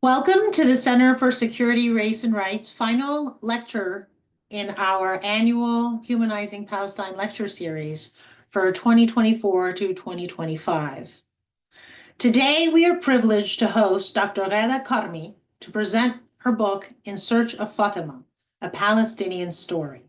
Welcome to the Center for Security, Race, and Rights final lecture in our annual Humanizing Palestine lecture series for 2024 to 2025. Today, we are privileged to host Dr. Ghada Karmi to present her book, In Search of Fatima, A Palestinian Story.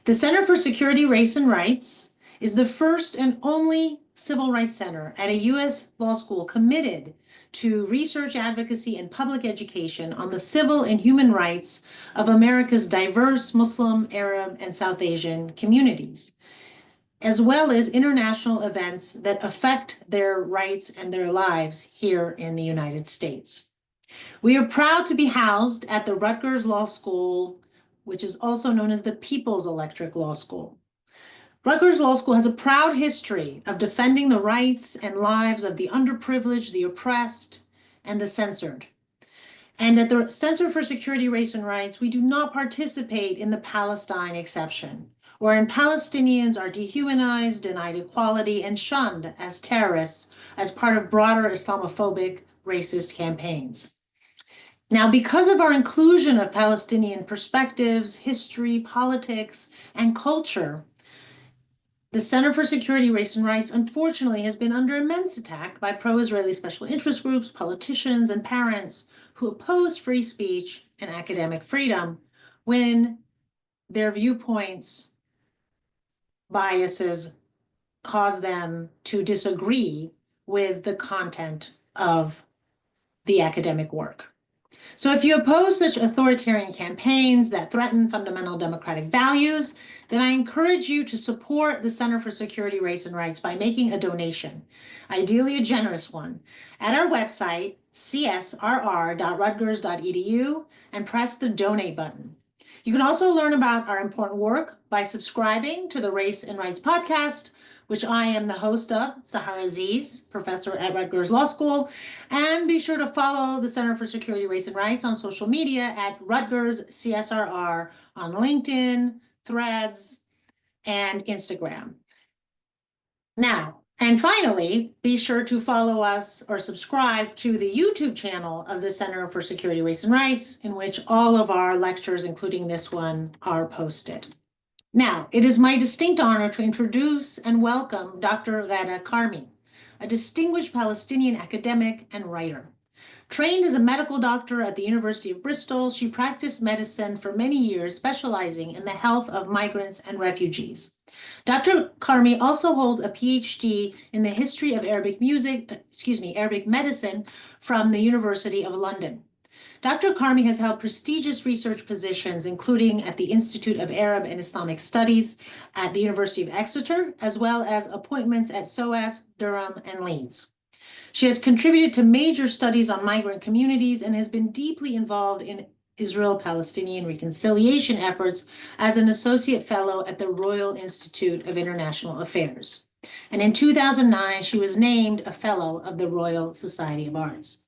The Center for Security, Race, and Rights is the first and only civil rights center at a U.S. law school committed to research, advocacy, and public education on the civil and human rights of America's diverse Muslim, Arab, and South Asian communities, as well as international events that affect their rights and their lives here in the United States. We are proud to be housed at the Rutgers Law School, which is also known as the People's Electric Law School. Rutgers Law School has a proud history of defending the rights and lives of the underprivileged, the oppressed, and the censored. And at the Center for Security, Race, and Rights, we do not participate in the Palestine exception, wherein Palestinians are dehumanized, denied equality, and shunned as terrorists as part of broader Islamophobic, racist campaigns. Now, because of our inclusion of Palestinian perspectives, history, politics, and culture, the Center for Security, Race, and Rights, unfortunately, has been under immense attack by pro-Israeli special interest groups, politicians, and parents who oppose free speech and academic freedom when their viewpoints, biases cause them to disagree with the content of the academic work. So if you oppose such authoritarian campaigns that threaten fundamental democratic values, then I encourage you to support the Center for Security, Race, and Rights by making a donation, ideally a generous one, at our website, csrr.rutgers.edu, and press the donate button. You can also learn about our important work by subscribing to the Race and Rights podcast, which I am the host of, Sahar Aziz, professor at Rutgers Law School. And be sure to follow the Center for Security, Race, and Rights on social media at Rutgers CSRR on LinkedIn, Threads, and Instagram. Now, and finally, be sure to follow us or subscribe to the YouTube channel of the Center for Security, Race, and Rights, in which all of our lectures, including this one, are posted. Now, it is my distinct honor to introduce and welcome Dr. Ghada Karmi, a distinguished Palestinian academic and writer. Trained as a medical doctor at the University of Bristol, she practiced medicine for many years, specializing in the health of migrants and refugees. Dr. Karmi also holds a PhD in the history of Arabic medicine from the University of London. Dr. Karmi has held prestigious research positions, including at the Institute of Arab and Islamic Studies at the University of Exeter, as well as appointments at SOAS, Durham, and Leeds. She has contributed to major studies on migrant communities and has been deeply involved in Israel-Palestinian reconciliation efforts as an associate fellow at the Royal Institute of International Affairs. And in 2009, she was named a fellow of the Royal Society of Arts.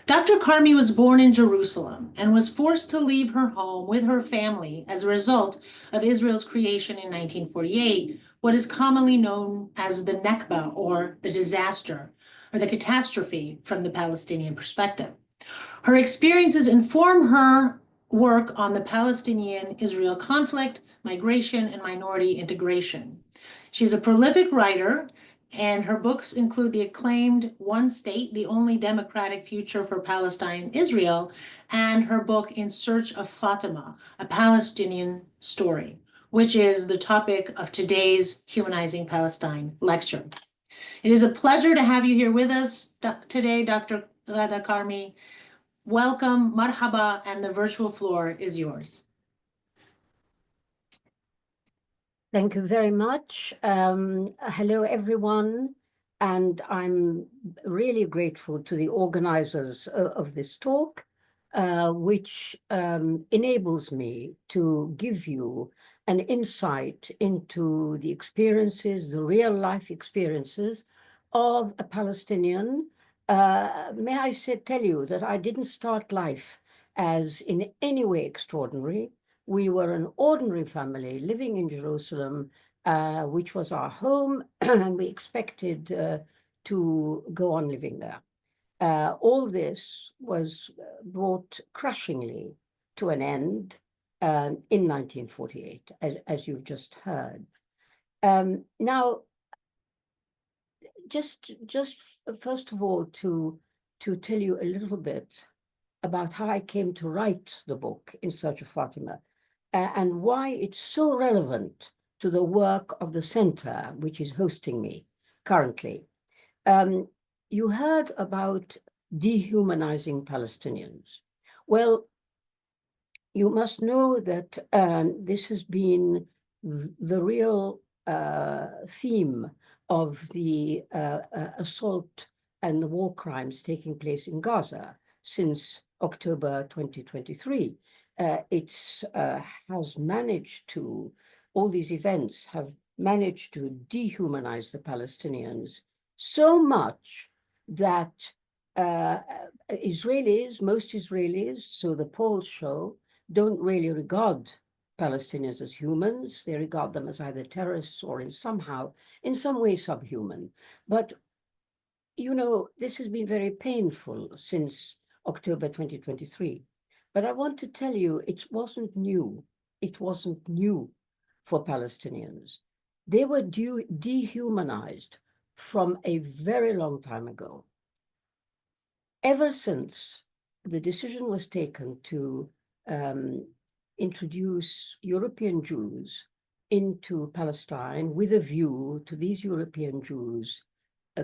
Dr. Karmi was born in Jerusalem and was forced to leave her home with her family as a result of Israel's creation in 1948, what is commonly known as the Nakba, or the disaster, or the catastrophe from the Palestinian perspective. Her experiences inform her work on the Palestinian-Israel conflict, migration, and minority integration. She's a prolific writer, and her books include the acclaimed One State, The Only Democratic Future for Palestine and Israel, and her book In Search of Fatima, A Palestinian Story, which is the topic of today's Humanizing Palestine lecture. It is a pleasure to have you here with us today, Dr. Ghada Karmi. Welcome, marhaba, and the virtual floor is yours. Thank you very much. Hello, everyone. And I'm really grateful to the organizers of this talk, which enables me to give you an insight into the experiences, the real life experiences of a Palestinian. May I tell you that I didn't start life as in any way extraordinary. We were an ordinary family living in Jerusalem, which was our home, and we expected to go on living there. All this was brought crashingly to an end in 1948, as you've just heard. Now, just first of all, to tell you a little bit about how I came to write the book In Search of Fatima, and why it's so relevant to the work of the center, which is hosting me currently. You heard about dehumanizing Palestinians. Well, you must know that this has been the real theme of the assault and the war crimes taking place in Gaza since October 2023. It has managed to, all these events have managed to dehumanize the Palestinians so much that Israelis, most Israelis, so the polls show, don't really regard Palestinians as humans. They regard them as either terrorists or in some way subhuman. But, you know, this has been very painful since October 2023. But I want to tell you, it wasn't new. It wasn't new for Palestinians. They were dehumanized from a very long time ago. Ever since the decision was taken to introduce European Jews into Palestine with a view to these European Jews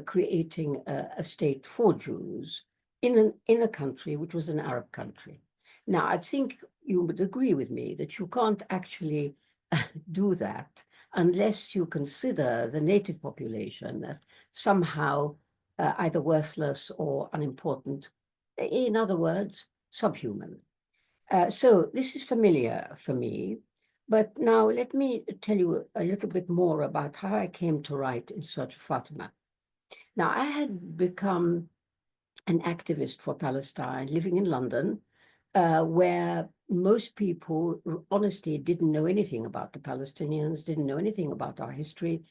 creating a state for Jews in a country which was an Arab country. Now, I think you would agree with me that you can't actually do that unless you consider the native population as somehow either worthless or unimportant. In other words, subhuman. So this is familiar for me, but now let me tell you a little bit more about how I came to write In Search of Fatima. Now, I had become an activist for Palestine, living in London, where most people honestly didn't know anything about the Palestinians, didn't know anything about our history.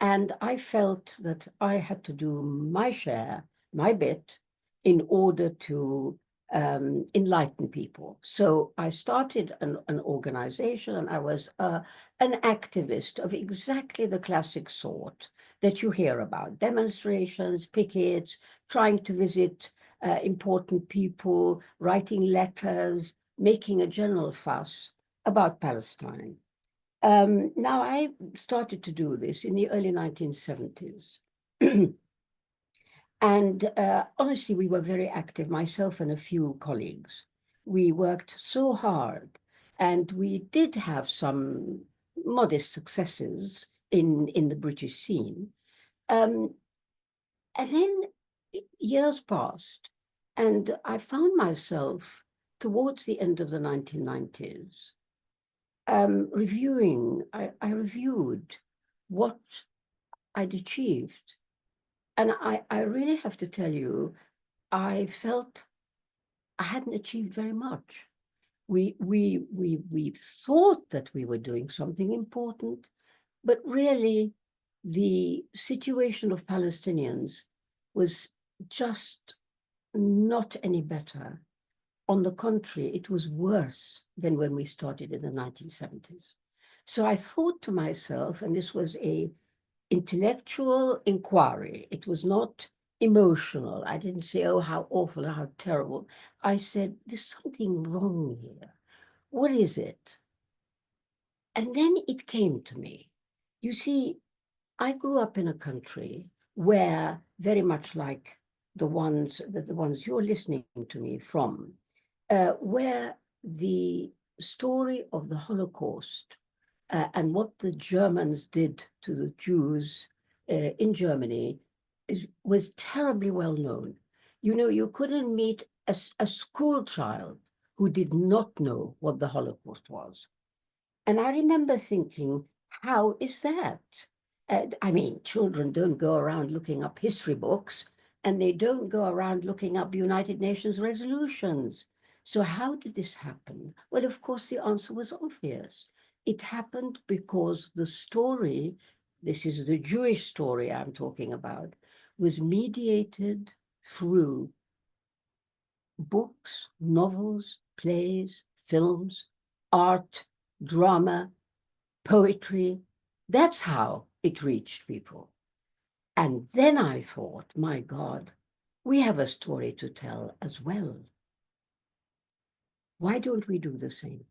And I felt that I had to do my share, my bit, in order to enlighten people. So I started an organization, and I was an activist of exactly the classic sort that you hear about: demonstrations, pickets, trying to visit important people, writing letters, making a general fuss about Palestine. Now, I started to do this in the early 1970s. And honestly, we were very active, myself and a few colleagues. We worked so hard, and we did have some modest successes in the British scene. And then years passed, and I found myself towards the end of the 1990s reviewing. I reviewed what I'd achieved. And I really have to tell you, I felt I hadn't achieved very much. We thought that we were doing something important, but really the situation of Palestinians was just not any better. On the contrary, it was worse than when we started in the 1970s. So I thought to myself, and this was a intellectual inquiry. It was not emotional. I didn't say, oh, how awful, how terrible. I said, there's something wrong here. What is it? And then it came to me. You see, I grew up in a country where, very much like the ones you're listening to me from, where the story of the Holocaust and what the Germans did to the Jews in Germany was terribly well known. You know, you couldn't meet a school child who did not know what the Holocaust was. And I remember thinking, how is that? I mean, children don't go around looking up history books, and they don't go around looking up United Nations resolutions. So how did this happen? Well, of course, the answer was obvious. It happened because the story, this is the Jewish story I'm talking about, was mediated through books, novels, plays, films, art, drama, poetry. That's how it reached people. And then I thought, my God, we have a story to tell as well. Why don't we do the same?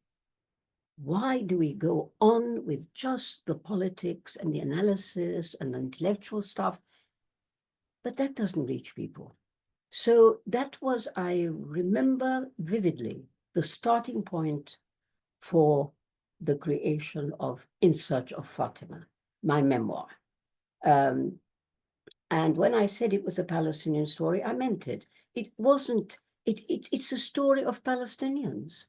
Why do we go on with just the politics and the analysis and the intellectual stuff? But that doesn't reach people. So that was, I remember vividly, the starting point for the creation of In Search of Fatima, my memoir. And when I said it was a Palestinian story, I meant it. It wasn't, it's a story of Palestinians.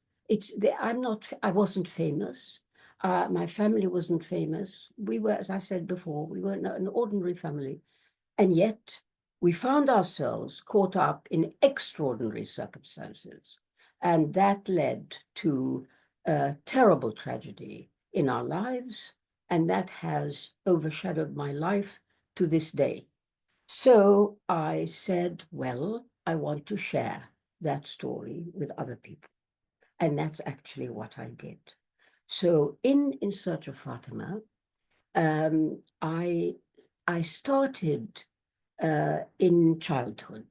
I wasn't famous. My family wasn't famous. We were, as I said before, we were an ordinary family. And yet we found ourselves caught up in extraordinary circumstances. And that led to a terrible tragedy in our lives. And that has overshadowed my life to this day. So I said, well, I want to share that story with other people. And that's actually what I did. So in Search of Fatima, I started in childhood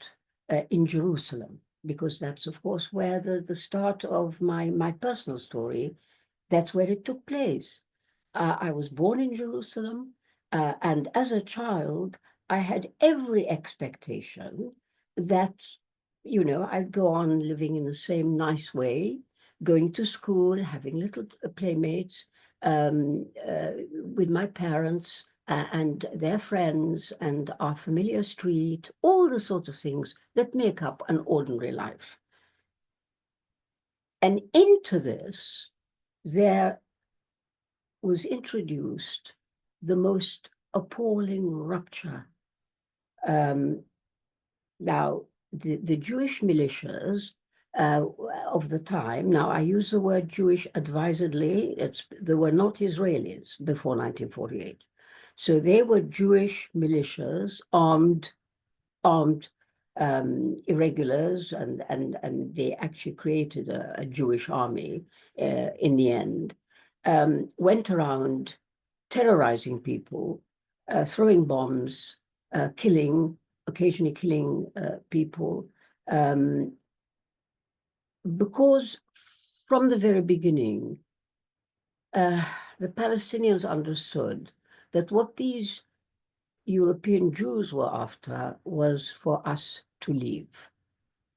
in Jerusalem, because that's, of course, where the start of my personal story, that's where it took place. I was born in Jerusalem, and as a child, I had every expectation that, I'd go on living in the same nice way, going to school, having little playmates with my parents and their friends and our familiar street, all the sort of things that make up an ordinary life. And into this, there was introduced the most appalling rupture. Now, the Jewish militias of the time, now I use the word Jewish advisedly, they were not Israelis before 1948. So they were Jewish militias, armed irregulars, and they actually created a Jewish army in the end, went around terrorizing people, throwing bombs, occasionally killing people, because from the very beginning, the Palestinians understood that what these European Jews were after was for us to leave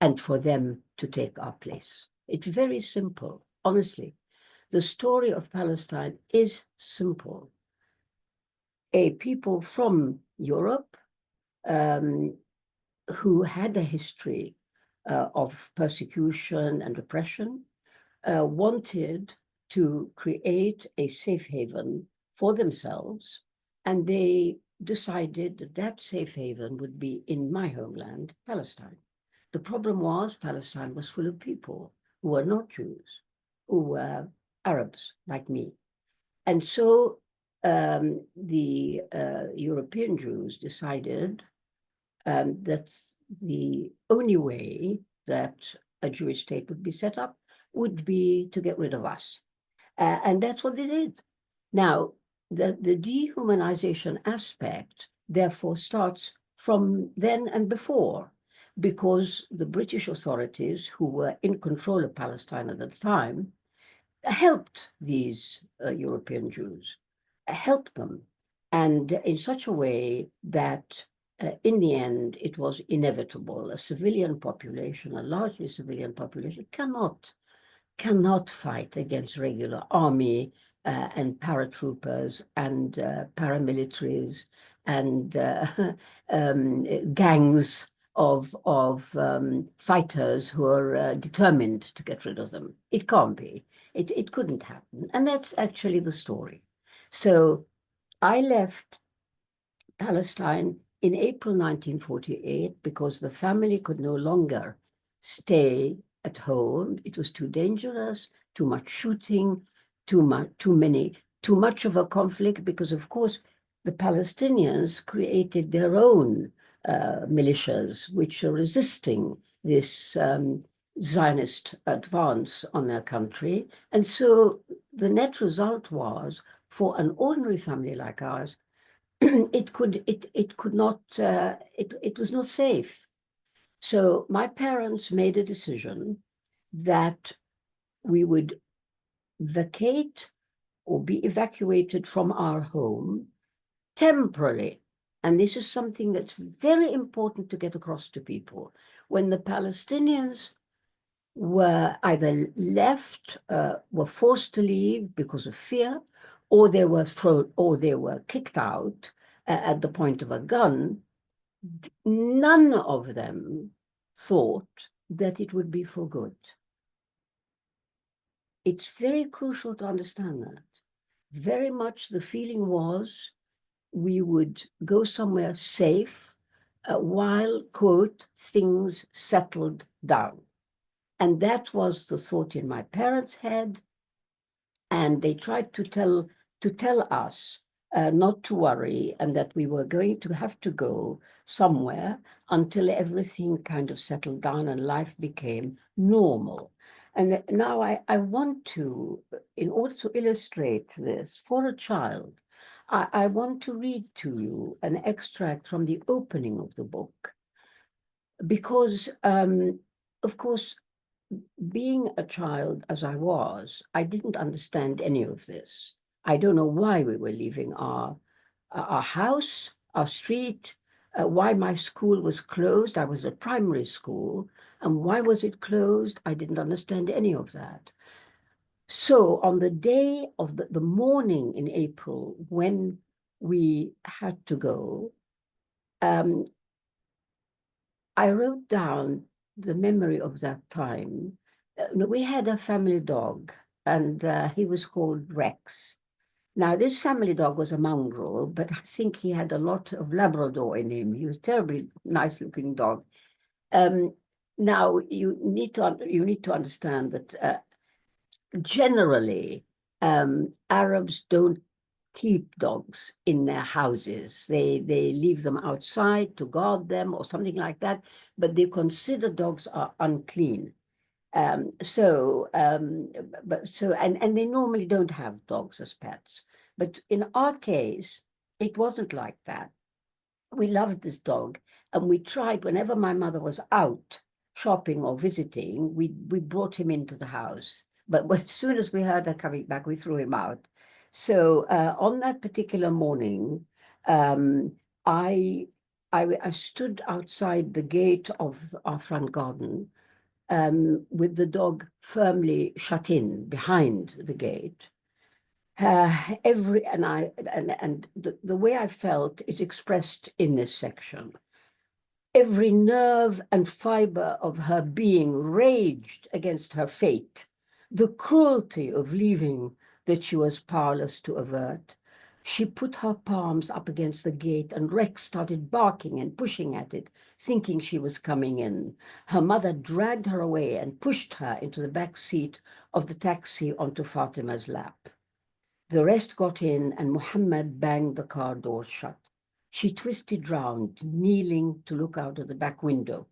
and for them to take our place. It's very simple, honestly. The story of Palestine is simple. A people from Europe who had a history of persecution and oppression wanted to create a safe haven for themselves, and they decided that that safe haven would be in my homeland, Palestine. The problem was Palestine was full of people who were not Jews, who were Arabs like me. And so the European Jews decided that the only way that a Jewish state would be set up would be to get rid of us. And that's what they did. Now, the dehumanization aspect, therefore, starts from then and before, because the British authorities, who were in control of Palestine at the time, helped these European Jews, helped them, and in such a way that in the end, it was inevitable. A civilian population, a largely civilian population, cannot fight against regular army and paratroopers and paramilitaries and gangs of fighters who are determined to get rid of them. It can't be. It couldn't happen. And that's actually the story. So I left Palestine in April 1948 because the family could no longer stay at home. It was too dangerous, too much shooting, too much of a conflict, because of course the Palestinians created their own militias which are resisting this Zionist advance on their country. And so the net result was, for an ordinary family like ours, it was not safe. So my parents made a decision that we would vacate or be evacuated from our home temporarily. And this is something that's very important to get across to people. When the Palestinians were either left, were forced to leave because of fear, or they were kicked out at the point of a gun, none of them thought that it would be for good. It's very crucial to understand that. Very much the feeling was we would go somewhere safe while, quote, things settled down. And that was the thought in my parents' head. And they tried to tell us not to worry and that we were going to have to go somewhere until everything kind of settled down and life became normal. And now I want to, in order to illustrate this for a child, I want to read to you an extract from the opening of the book, because, of course, being a child as I was, I didn't understand any of this. I don't know why we were leaving our house, our street, why my school was closed. I was at primary school, and why was it closed? I didn't understand any of that. So on the day of the morning in April, when we had to go, I wrote down the memory of that time. We had a family dog, and he was called Rex. Now, this family dog was a mongrel, but I think he had a lot of Labrador in him. He was a terribly nice-looking dog. Now, you need to understand that generally, Arabs don't keep dogs in their houses. They leave them outside to guard them or something like that, but they consider dogs are unclean. And they normally don't have dogs as pets. But in our case, it wasn't like that. We loved this dog, and we tried, whenever my mother was out shopping or visiting, we brought him into the house. But as soon as we heard her coming back, we threw him out. So on that particular morning, I stood outside the gate of our front garden, with the dog firmly shut in behind the gate. The way I felt is expressed in this section. Every nerve and fiber of her being raged against her fate, the cruelty of leaving that she was powerless to avert. She put her palms up against the gate, and Rex started barking and pushing at it, thinking she was coming in. Her mother dragged her away and pushed her into the back seat of the taxi onto Fatima's lap. The rest got in, and Muhammad banged the car door shut. She twisted round, kneeling to look out of the back window.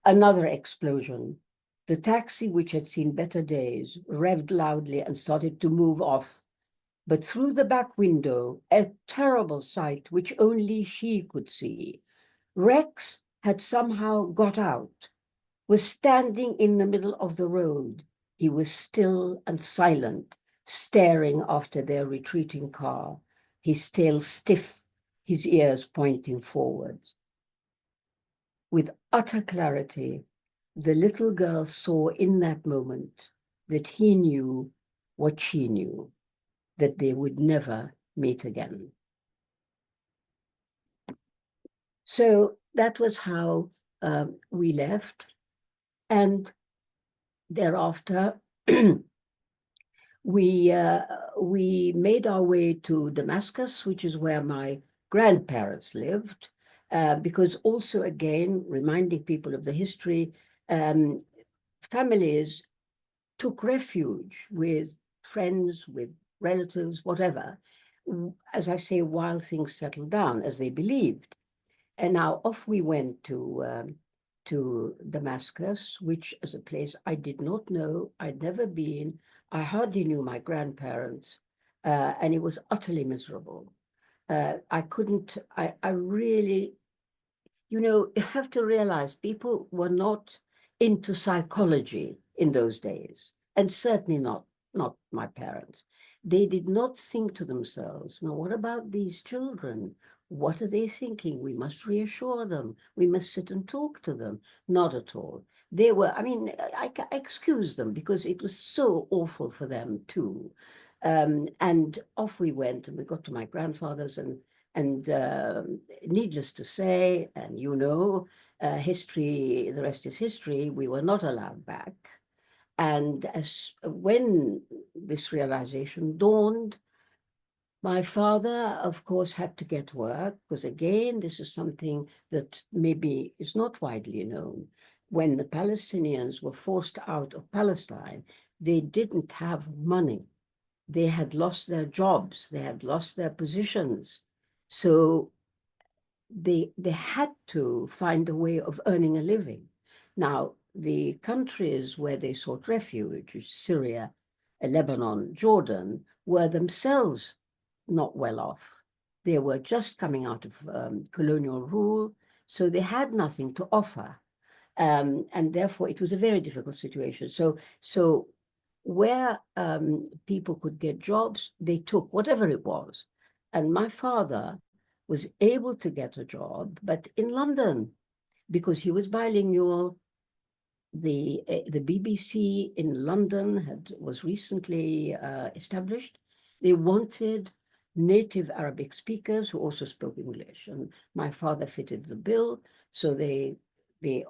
Another explosion. The taxi, which had seen better days, revved loudly and started to move off. But through the back window, a terrible sight which only she could see. Rex had somehow got out, was standing in the middle of the road. He was still and silent, staring after their retreating car, his tail stiff, his ears pointing forward. With utter clarity, the little girl saw in that moment that he knew what she knew, that they would never meet again. So that was how we left. And thereafter, we made our way to Damascus, which is where my grandparents lived, because also, again, reminding people of the history, families took refuge with friends, with relatives, whatever, as I say, while things settled down, as they believed. And now off we went to to Damascus, which is a place I did not know. I'd never been. I hardly knew my grandparents, and it was utterly miserable. I couldn't, I really, you have to realize people were not into psychology in those days, and certainly not my parents. They did not think to themselves, now what about these children? What are they thinking? We must reassure them. We must sit and talk to them. Not at all. They were, I mean, I excuse them because it was so awful for them too. And off we went, and we got to my grandfather's, and needless to say, and history, the rest is history, we were not allowed back. And when this realization dawned, my father, of course, had to get work, because again, this is something that maybe is not widely known. When the Palestinians were forced out of Palestine, they didn't have money. They had lost their jobs, they had lost their positions. So they had to find a way of earning a living. Now, the countries where they sought refuge, Syria, Lebanon, Jordan, were themselves not well off. They were just coming out of colonial rule, so they had nothing to offer. And therefore, it was a very difficult situation. So where people could get jobs, they took whatever it was. And my father was able to get a job, but in London, because he was bilingual. The BBC in London was recently established. They wanted native Arabic speakers who also spoke English, and my father fitted the bill, so they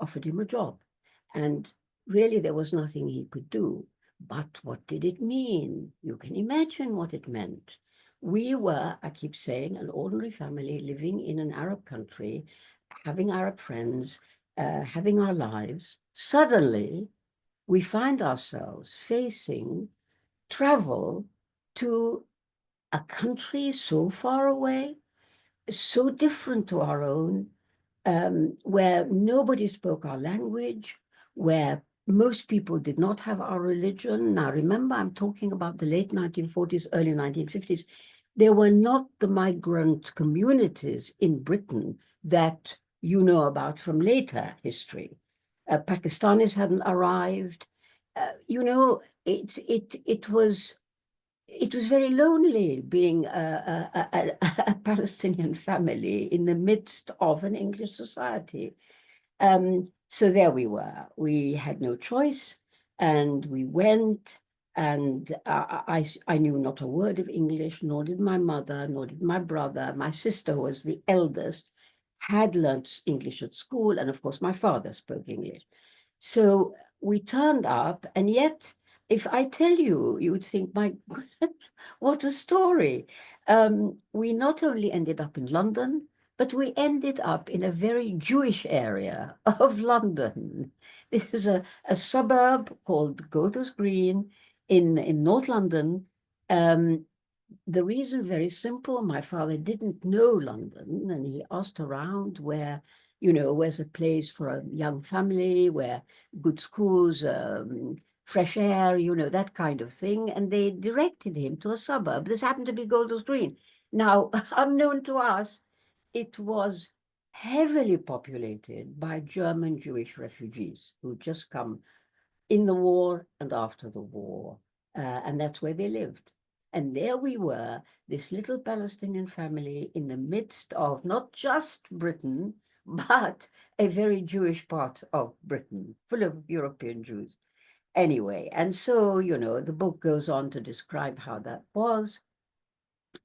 offered him a job. And really, there was nothing he could do. But what did it mean? You can imagine what it meant. We were, I keep saying, an ordinary family living in an Arab country, having Arab friends, having our lives. Suddenly, we find ourselves facing travel to a country so far away, so different to our own, where nobody spoke our language, where most people did not have our religion. Now, remember, I'm talking about the late 1940s, early 1950s. There were not the migrant communities in Britain that you know about from later history. Pakistanis hadn't arrived. It was very lonely being a Palestinian family in the midst of an English society. So there we were. We had no choice, and we went. And I knew not a word of English, nor did my mother, nor did my brother. My sister was the eldest, had learnt English at school, and of course my father spoke English. So we turned up, and yet, if I tell you, you would think, my God, what a story. We not only ended up in London, but we ended up in a very Jewish area of London. This is a suburb called Golders Green in North London. The reason very simple. My father didn't know London, and he asked around where's a place for a young family, where good schools, fresh air, that kind of thing. And they directed him to a suburb. This happened to be Golders Green. Now, unknown to us, it was heavily populated by German Jewish refugees who'd just come in the war and after the war. And that's where they lived. And there we were, this little Palestinian family in the midst of not just Britain, but a very Jewish part of Britain, full of European Jews. Anyway, and so, the book goes on to describe how that was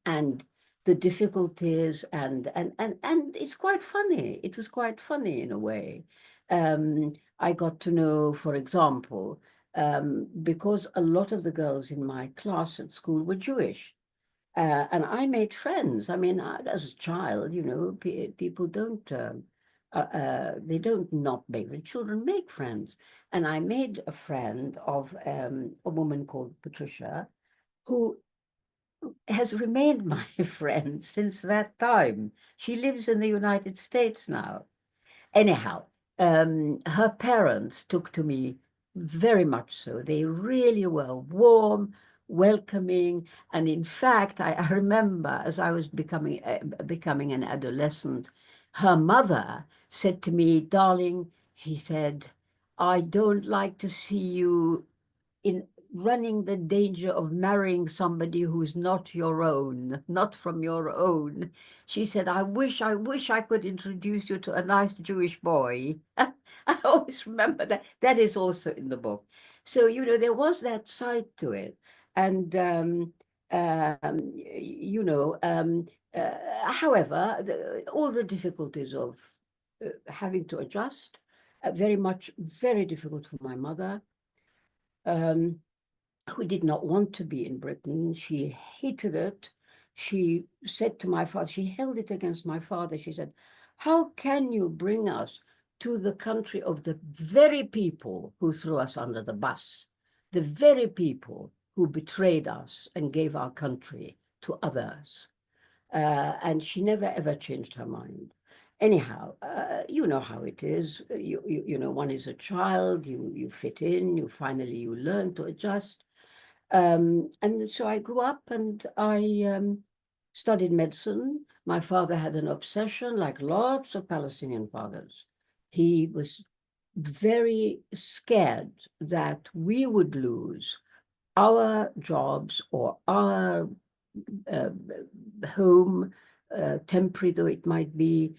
and the difficulties, and it's quite funny. It was quite funny in a way. I got to know, for example, because a lot of the girls in my class at school were Jewish. And I made friends. I mean, as a child, people don't, they don't not make, the children make friends. And I made a friend of a woman called Patricia, who has remained my friend since that time. She lives in the United States now. Anyhow, Her parents took to me very much so. They really were warm, welcoming, and in fact, I remember as I was becoming an adolescent, her mother said to me, "Darling," she said, "I don't like to see you in running the danger of marrying somebody who's not your own, not from your own." She said, I wish I could introduce you to a nice Jewish boy." I always remember that. That is also in the book. So, there was that side to it. And, however, all the difficulties of having to adjust, very difficult for my mother. Who did not want to be in Britain. She hated it. She said to my father, she held it against my father. She said, "How can you bring us to the country of the very people who threw us under the bus, the very people who betrayed us and gave our country to others?" And she never ever changed her mind. Anyhow, you know how it is. One is a child. You fit in. You learn to adjust. And so I grew up and I studied medicine. My father had an obsession, like lots of Palestinian fathers. He was very scared that we would lose our jobs or our uh, home, temporary though it might be,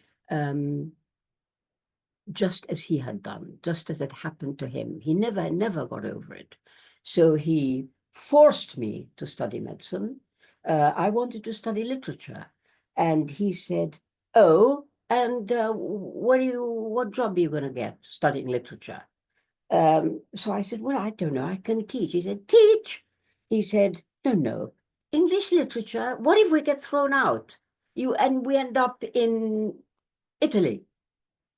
just as he had done, just as it happened to him. He never got over it. So he forced me to study medicine. I wanted to study literature. And he said, "Oh, and what job are you going to get studying literature?" So I said, "Well, I don't know. I can teach." He said, "Teach?" He said, "No, no. English literature. What if we get thrown out? And we end up in Italy?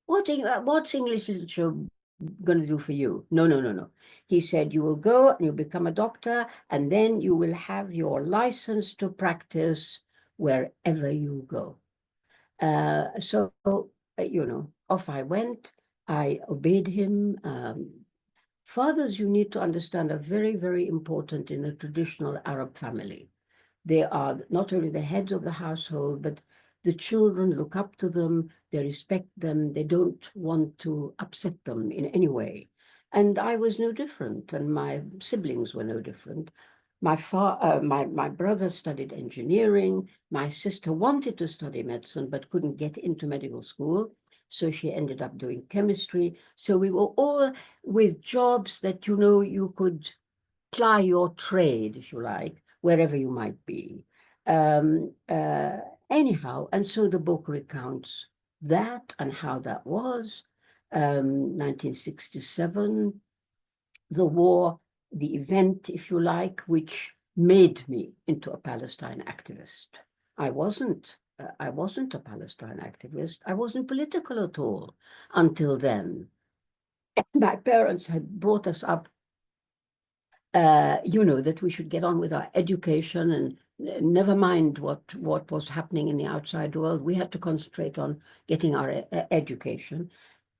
What's English literature going to do for you? No, no, no, no." He said, "You will go and you'll become a doctor, and then you will have your license to practice wherever you go." Off I went. I obeyed him. Fathers, you need to understand, are very, very important in a traditional Arab family. They are not only the heads of the household, but the children look up to them, they respect them, they don't want to upset them in any way. And I was no different, and my siblings were no different. My brother studied engineering. My sister wanted to study medicine, but couldn't get into medical school. So she ended up doing chemistry. So we were all with jobs that, you could ply your trade, if you like, wherever you might be. Anyhow, and so the book recounts that and how that was. 1967, the war, the event, if you like, which made me into a Palestine activist. I wasn't a Palestine activist. I wasn't political at all until then. My parents had brought us up, that we should get on with our education and never mind what was happening in the outside world. We had to concentrate on getting our education.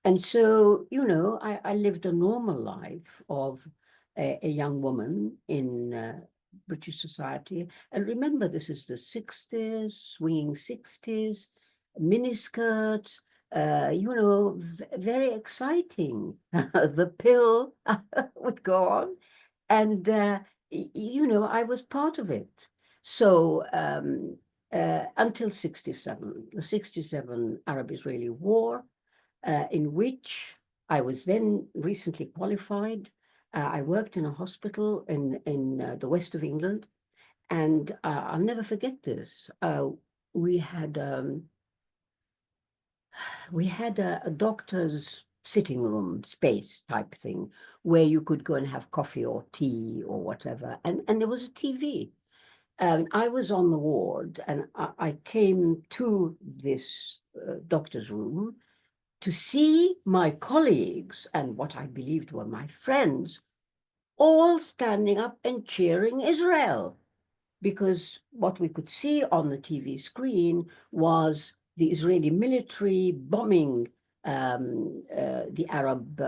And so, I lived a normal life of a young woman in British society. And remember, this is the 60s, swinging 60s, miniskirts, very exciting. The pill would go on. And, I was part of it. So until 67, the 67 Arab-Israeli War, in which I was then recently qualified. I worked in a hospital in the west of England, and I'll never forget this. We had a doctor's sitting room space type thing where you could go and have coffee or tea or whatever, and there was a TV. I was on the ward, and I came to this doctor's room to see my colleagues and what I believed were my friends all standing up and cheering Israel, because what we could see on the TV screen was the Israeli military bombing the Arab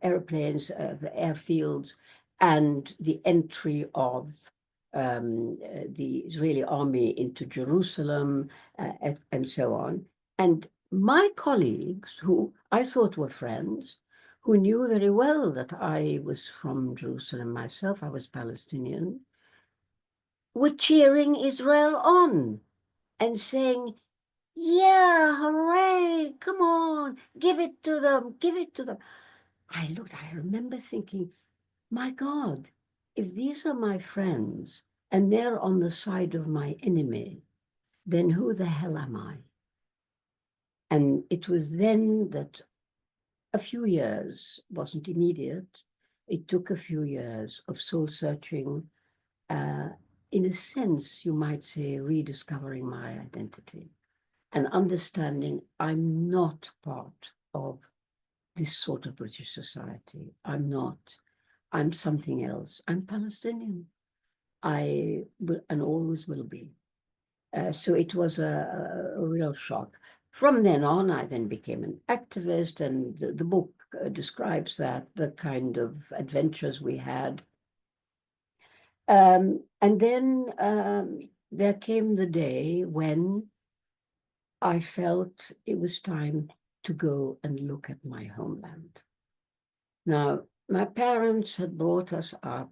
airplanes, the airfields, and the entry of the Israeli army into Jerusalem, and so on. And my colleagues, who I thought were friends, who knew very well that I was from Jerusalem myself, I was Palestinian, were cheering Israel on and saying, yeah, hooray, come on, give it to them, give it to them. I remember thinking, my God, if these are my friends and they're on the side of my enemy, then who the hell am I? And it was then that a few years, wasn't immediate, it took a few years of soul searching, in a sense, you might say, rediscovering my identity and understanding I'm not part of this sort of British society. I'm not. I'm something else. I'm Palestinian. I will and always will be. So it was a real shock. From then on, I then became an activist, and the book describes that, the kind of adventures we had. And then there came the day when I felt it was time to go and look at my homeland. Now, my parents had brought us up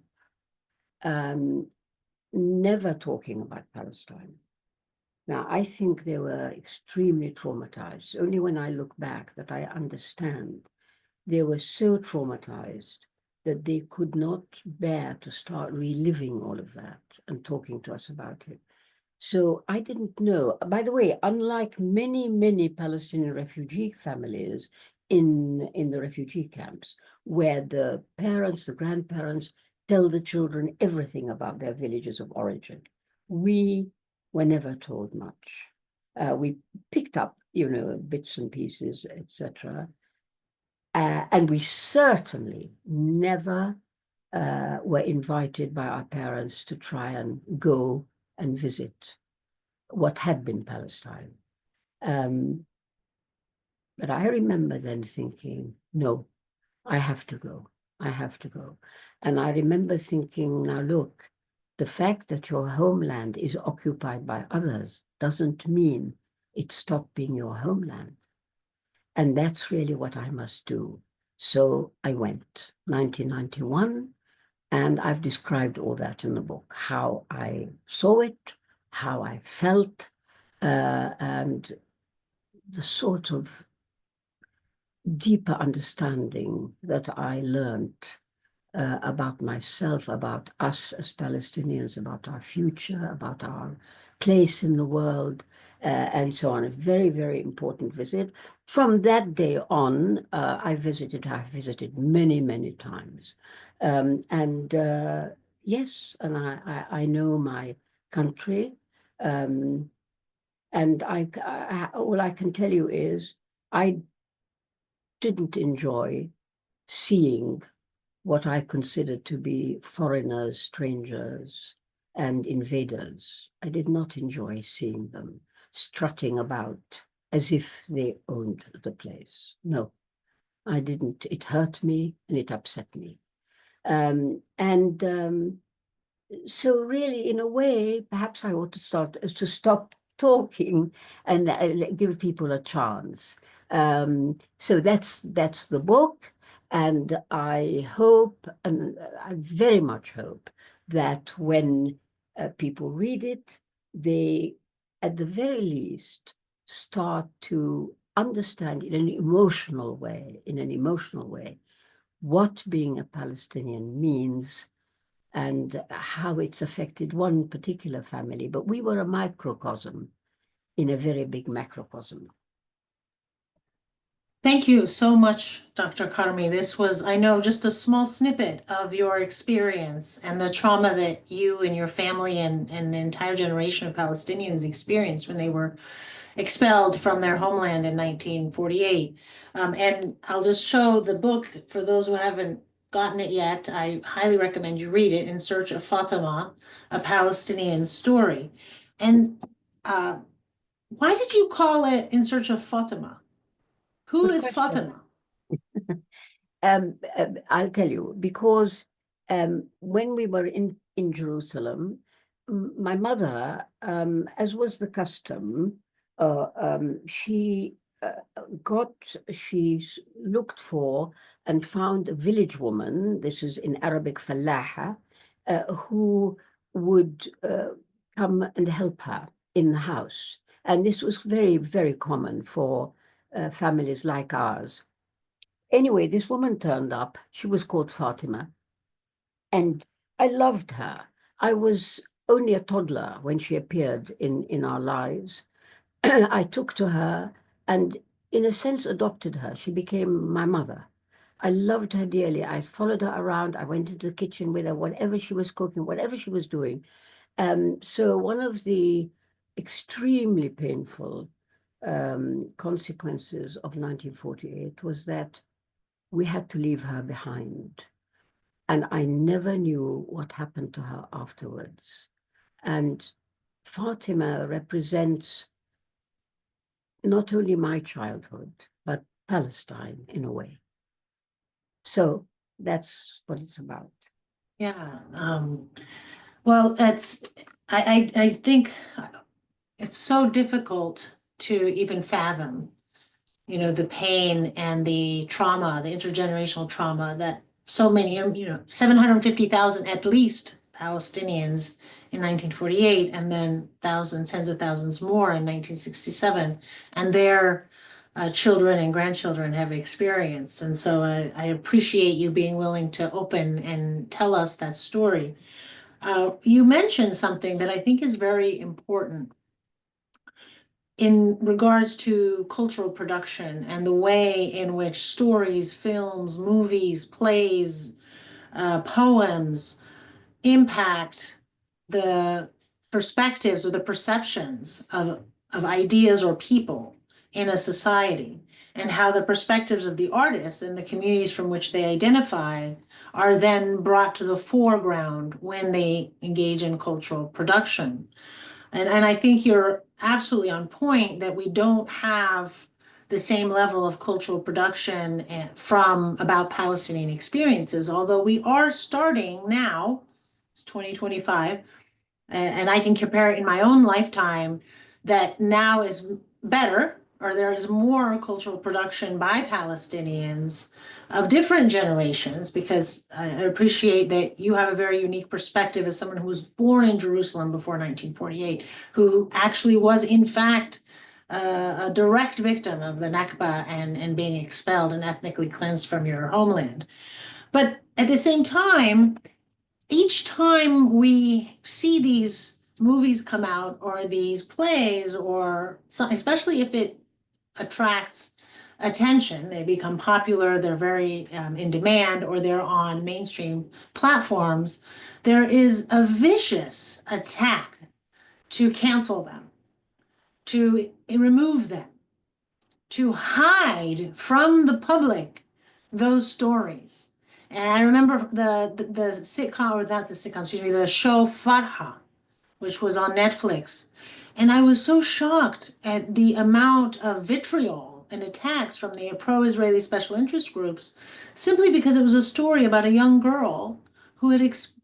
never talking about Palestine. Now, I think they were extremely traumatized. Only when I look back that I understand they were so traumatized that they could not bear to start reliving all of that and talking to us about it. So I didn't know. By the way, unlike many, many Palestinian refugee families in the refugee camps, where the parents, the grandparents tell the children everything about their villages of origin, we were never told much. We picked up, bits and pieces, etc. And we certainly never were invited by our parents to try and go and visit what had been Palestine. But I remember then thinking, no, I have to go. I have to go. And I remember thinking, now look, the fact that your homeland is occupied by others doesn't mean it stopped being your homeland. And that's really what I must do. So I went, 1991, and I've described all that in the book, how I saw it, how I felt, and the sort of deeper understanding that I learned about myself, about us as Palestinians, about our future, about our place in the world, and so on. A very, very important visit. From that day on, I've visited many, many times. And yes, and I know my country. And all I can tell you is I didn't enjoy seeing what I considered to be foreigners, strangers, and invaders. I did not enjoy seeing them strutting about as if they owned the place. No, I didn't. It hurt me and it upset me. So really, in a way, perhaps I ought to stop talking and give people a chance. So that's the book, and I hope, and I very much hope, that when people read it, they, at the very least, start to understand in an emotional way, what being a Palestinian means and how it's affected one particular family. But we were a microcosm in a very big macrocosm. Thank you so much, Dr. Karmi. This was, I know, just a small snippet of your experience and the trauma that you and your family and the entire generation of Palestinians experienced when they were expelled from their homeland in 1948. And I'll just show the book for those who haven't gotten it yet. I highly recommend you read it, In Search of Fatima, a Palestinian story. And why did you call it In Search of Fatima? Who Good is question. Fatima? I'll tell you, because when we were in Jerusalem, my mother, as was the custom, she looked for and found a village woman, this is in Arabic, fallaha, who would come and help her in the house. And this was very, very common for families like ours. Anyway, this woman turned up. She was called Fatima, and I loved her. I was only a toddler when she appeared in our lives. I took to her and, in a sense, adopted her. She became my mother. I loved her dearly. I followed her around. I went into the kitchen with her, whatever she was cooking, whatever she was doing. So one of the extremely painful consequences of 1948 was that we had to leave her behind. And I never knew what happened to her afterwards. And Fatima represents not only my childhood, but Palestine in a way. So that's what it's about. Yeah. Well, I think it's so difficult to even fathom, the pain and the trauma, the intergenerational trauma that so many, 750,000 at least Palestinians in 1948, and then thousands, tens of thousands more in 1967, and their children and grandchildren have experienced. And so I appreciate you being willing to open and tell us that story. You mentioned something that I think is very important in regards to cultural production and the way in which stories, films, movies, plays, poems impact the perspectives or the perceptions of ideas or people in a society, and how the perspectives of the artists and the communities from which they identify are then brought to the foreground when they engage in cultural production. And I think you're absolutely on point that we don't have the same level of cultural production from about Palestinian experiences, although we are starting now, it's 2025, and I can compare it in my own lifetime that now is better, or there is more cultural production by Palestinians of different generations, because I appreciate that you have a very unique perspective as someone who was born in Jerusalem before 1948, who actually was, in fact, a direct victim of the Nakba and being expelled and ethnically cleansed from your homeland. But at the same time, each time we see these movies come out or these plays, or especially if it attracts attention, they become popular, they're very in demand, or they're on mainstream platforms, there is a vicious attack to cancel them, to remove them, to hide from the public those stories. And I remember the sitcom, or not the sitcom, excuse me, the show Farha, which was on Netflix. And I was so shocked at the amount of vitriol and attacks from the pro-Israeli special interest groups, simply because it was a story about a young girl who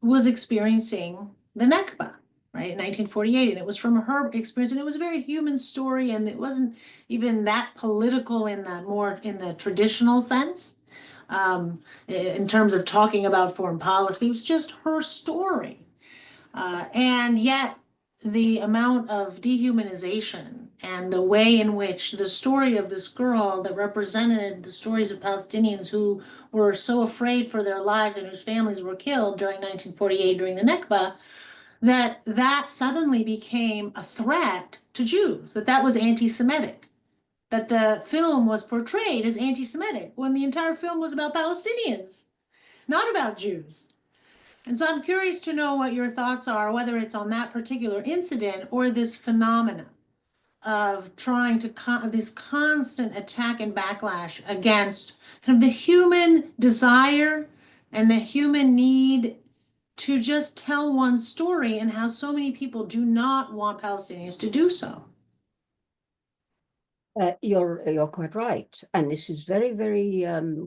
was experiencing the Nakba, right, in 1948. And it was from her experience, and it was a very human story, and it wasn't even that political in the traditional sense, in terms of talking about foreign policy. It was just her story. And yet, the amount of dehumanization and the way in which the story of this girl that represented the stories of Palestinians who were so afraid for their lives and whose families were killed during 1948 during the Nakba, that suddenly became a threat to Jews, that was anti-Semitic, that the film was portrayed as anti-Semitic when the entire film was about Palestinians, not about Jews. And so I'm curious to know what your thoughts are, whether it's on that particular incident or this phenomena of trying to this constant attack and backlash against kind of the human desire and the human need to just tell one story, and how so many people do not want Palestinians to do so. You're quite right, and this is very, very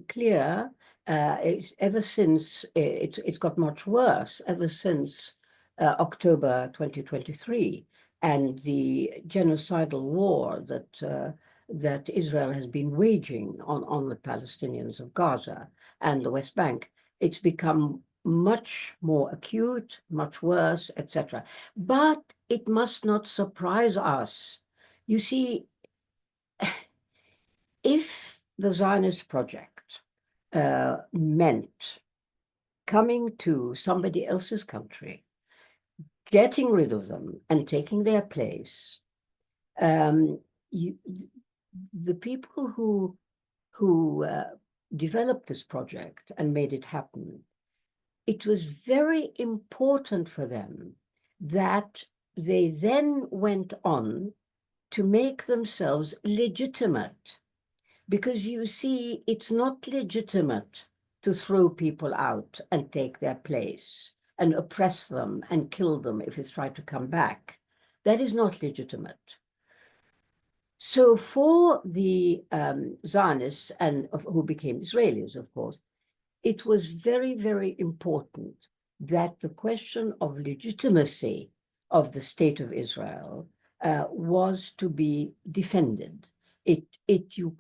clear. It's ever since it's got much worse ever since October 2023 and the genocidal war that Israel has been waging on the Palestinians of Gaza and the West Bank. It's become much more acute, much worse, etc. But it must not surprise us. You see, if the Zionist project meant coming to somebody else's country, getting rid of them and taking their place, you, the people who developed this project and made it happen, it was very important for them that they then went on to make themselves legitimate. Because you see, it's not legitimate to throw people out and take their place and oppress them and kill them if it's tried to come back. That is not legitimate. So for the Zionists and who became Israelis, of course, it was very, very important that the question of legitimacy of the state of Israel was to be defended. You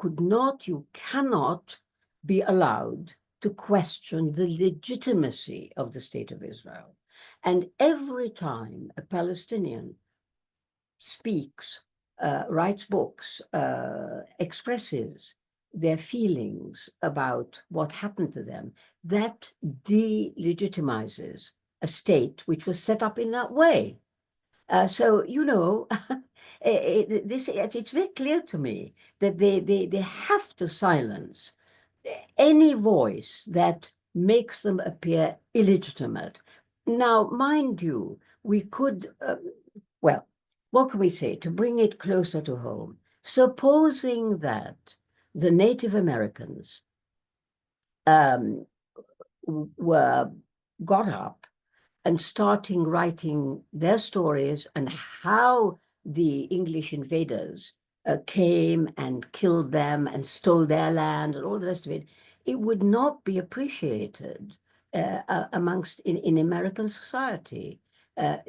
cannot be allowed to question the legitimacy of the state of Israel. And every time a Palestinian speaks, writes books, expresses their feelings about what happened to them, that delegitimizes a state which was set up in that way. So, it's very clear to me that they have to silence any voice that makes them appear illegitimate. Now, mind you, we could, well, what can we say to bring it closer to home? Supposing that the Native Americans were got up and starting writing their stories and how the English invaders came and killed them and stole their land and all the rest of it, it would not be appreciated amongst in American society.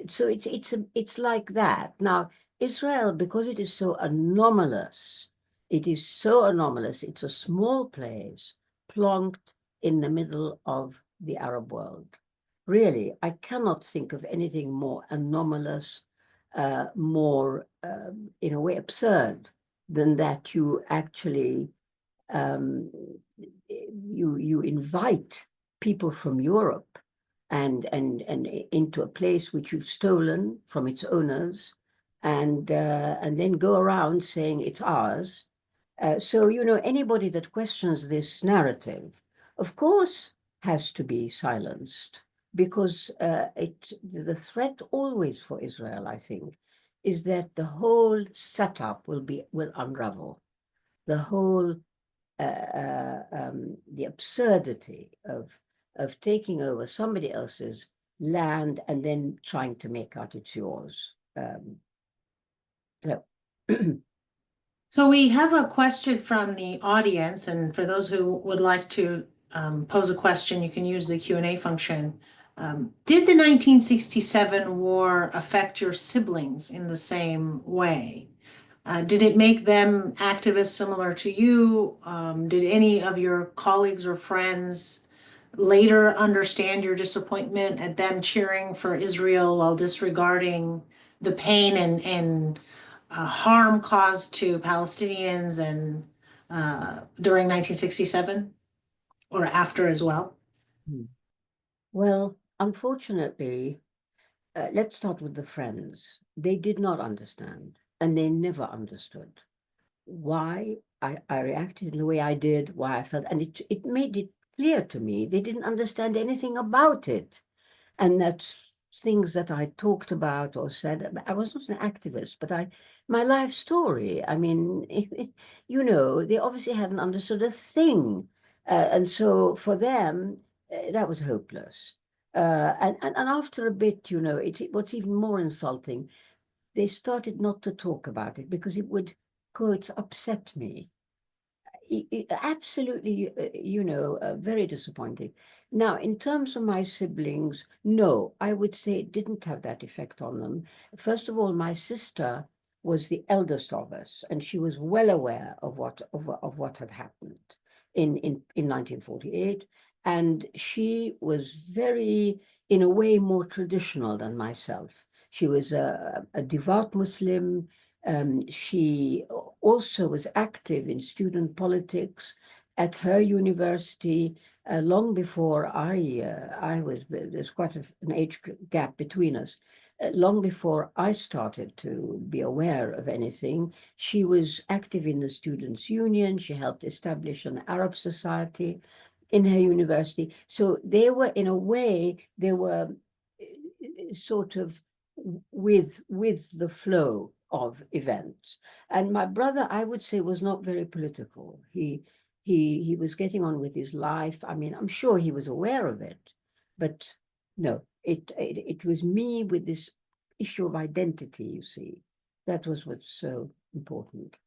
So it's like that. Now, Israel, because it is so anomalous, it's a small place plonked in the middle of the Arab world. Really, I cannot think of anything more anomalous, more, in a way, absurd than that you actually you invite people from Europe and into a place which you've stolen from its owners, and then go around saying it's ours. So anybody that questions this narrative, of course, has to be silenced, because the threat always for Israel, I think, is that the whole setup will unravel. The whole the absurdity of taking over somebody else's land and then trying to make out it's yours. So. So we have a question from the audience, and for those who would like to pose a question, you can use the Q&A function. Did the 1967 war affect your siblings in the same way? Did it make them activists similar to you? Did any of your colleagues or friends later understand your disappointment at them cheering for Israel while disregarding the pain and harm caused to Palestinians and during 1967 or after as well? Well, unfortunately, let's start with the friends. They did not understand, and they never understood why I reacted in the way I did, why I felt, and it made it clear to me they didn't understand anything about it. And that's things that I talked about or said. I was not an activist, but my life story, I mean, they obviously hadn't understood a thing. And so for them, that was hopeless. And after a bit, what's even more insulting, they started not to talk about it because it would quotes upset me. Absolutely, very disappointing. Now, in terms of my siblings, no, I would say it didn't have that effect on them. First of all, my sister was the eldest of us, and she was well aware of what had happened in 1948, and she was very, in a way, more traditional than myself. She was a devout Muslim. She also was active in student politics at her university long before I was. There's quite an age gap between us. Long before I started to be aware of anything, she was active in the Students' Union. She helped establish an Arab society in her university. So they were, in a way, they were sort of with the flow of events. And my brother, I would say, was not very political. He was getting on with his life. I mean, I'm sure he was aware of it, but no, it was me with this issue of identity, you see. That was what's so important.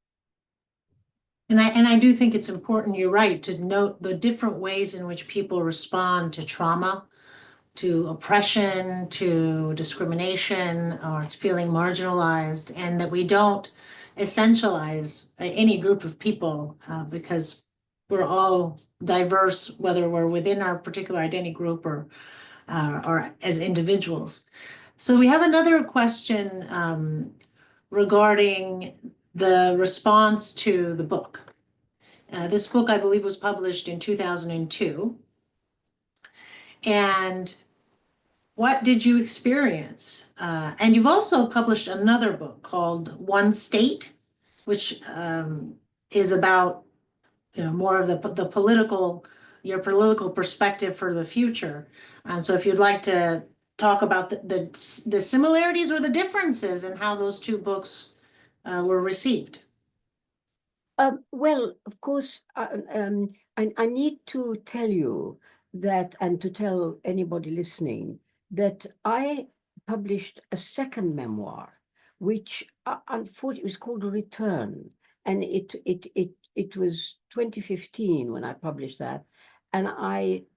And I do think it's important, you're right, to note the different ways in which people respond to trauma, to oppression, to discrimination, or to feeling marginalized, and that we don't essentialize any group of people because we're all diverse, whether we're within our particular identity group or as individuals. So we have another question regarding the response to the book. This book, I believe, was published in 2002. And what did you experience? And you've also published another book called One State, which is about, more of the political, your political perspective for the future. And so if you'd like to talk about the similarities or the differences in how those two books were received. Well, of course, I need to tell you that, and to tell anybody listening, that I published a second memoir, which unfortunately was called Return, and it was 2015 when I published that, and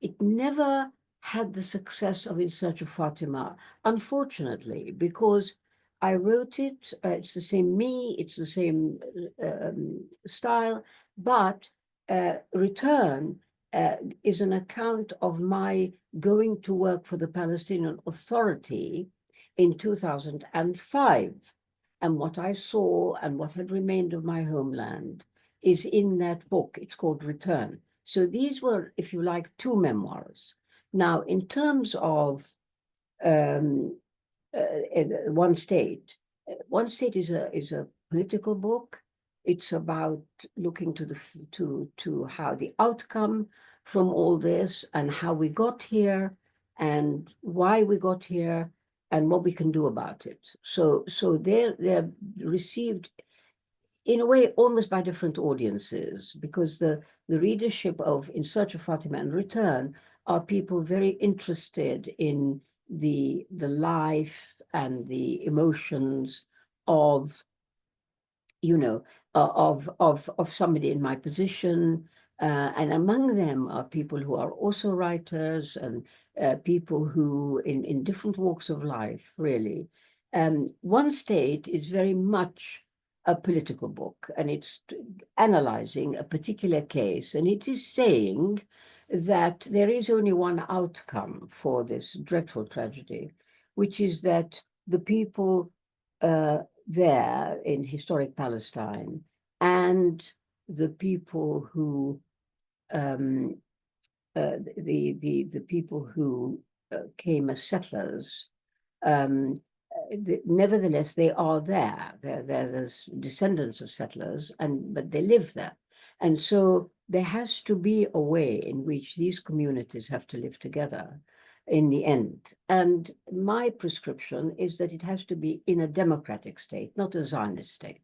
it never had the success of In Search of Fatima, unfortunately, because I wrote it. It's the same me. It's the same style, but Return is an account of my going to work for the Palestinian Authority in 2005. And what I saw and what had remained of my homeland is in that book. It's called Return. So these were, if you like, two memoirs. Now, in terms of One State. One State is a political book. It's about looking to how the outcome from all this and how we got here and why we got here and what we can do about it. So they're received in a way almost by different audiences, because the readership of In Search of Fatima and Return are people very interested in the life and the emotions of of somebody in my position, and among them are people who are also writers and people who in different walks of life, really. One State is very much a political book, and it's analyzing a particular case, and it is saying that there is only one outcome for this dreadful tragedy, which is that the people there in historic Palestine and the people who the people who came as settlers, nevertheless they are there. There's descendants of settlers, but they live there, and so there has to be a way in which these communities have to live together in the end. And my prescription is that it has to be in a democratic state, not a Zionist state,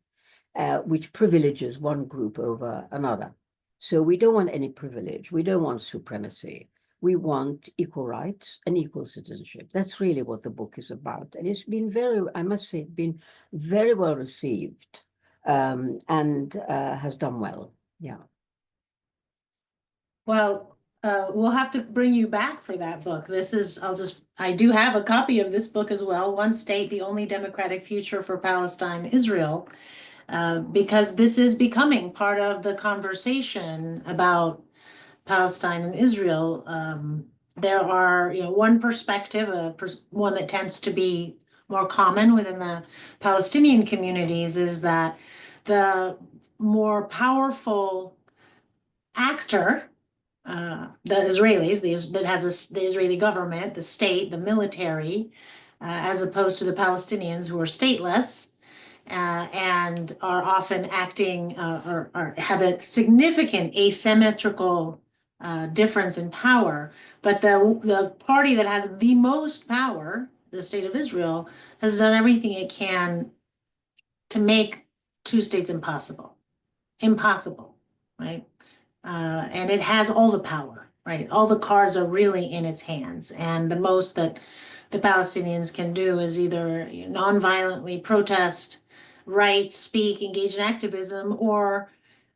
which privileges one group over another. So we don't want any privilege. We don't want supremacy. We want equal rights and equal citizenship. That's really what the book is about. And it's been I must say, been very well received and has done well. Yeah. Well, we'll have to bring you back for that book. I do have a copy of this book as well, One State, the Only Democratic Future for Palestine, Israel, because this is becoming part of the conversation about Palestine and Israel. There are, one perspective, one that tends to be more common within the Palestinian communities is that the more powerful actor, the Israelis, that has the Israeli government, the state, the military, as opposed to the Palestinians who are stateless, and are often acting, or have a significant asymmetrical difference in power. But the party that has the most power, the state of Israel, has done everything it can to make two states impossible. Impossible, right? And it has all the power, right? All the cards are really in its hands. And the most that the Palestinians can do is either non-violently protest, write, speak, engage in activism, or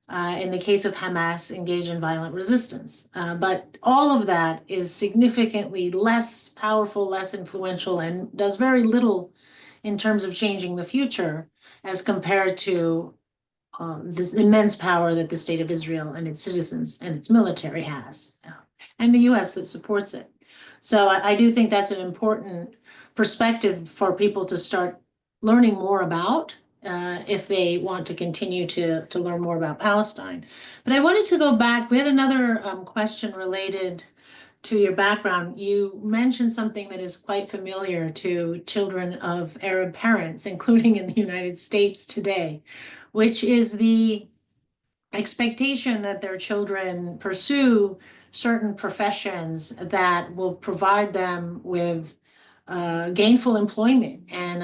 in the case of Hamas, engage in violent resistance. But all of that is significantly less powerful, less influential, and does very little in terms of changing the future as compared to this immense power that the state of Israel and its citizens and its military has, and the US that supports it. So I do think that's an important perspective for people to start learning more about, if they want to continue to learn more about Palestine. But I wanted to go back. We had another question related to your background. You mentioned something that is quite familiar to children of Arab parents, including in the United States today, which is the expectation that their children pursue certain professions that will provide them with gainful employment and